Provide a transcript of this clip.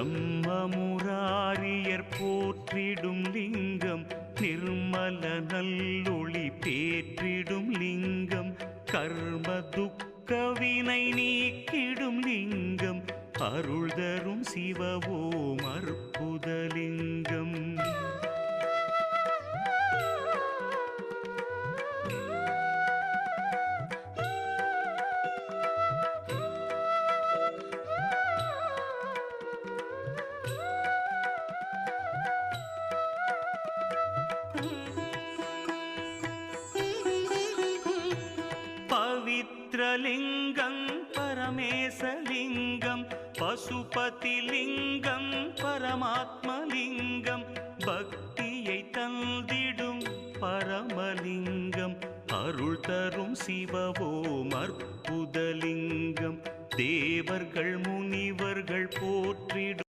பிரம்மமுராரியர் போற்றிடும் லிங்கம் நிர்மல நல்லொளி பேற்றிடும் லிங்கம் கர்ம துக்க வினை நீக்கிடும் லிங்கம் அருள் தரும் சிவவோம் அற்புதலிங்கம். பவித்ரலிங்கம் பரமேசலிங்கம் பசுபதிலிங்கம் பரமாத்மலிங்கம் பக்தியை தந்திடும் பரமலிங்கம் அருள் தரும் சிவவோம் அற்புதலிங்கம் தேவர்கள் முனிவர்கள் போற்றிடும்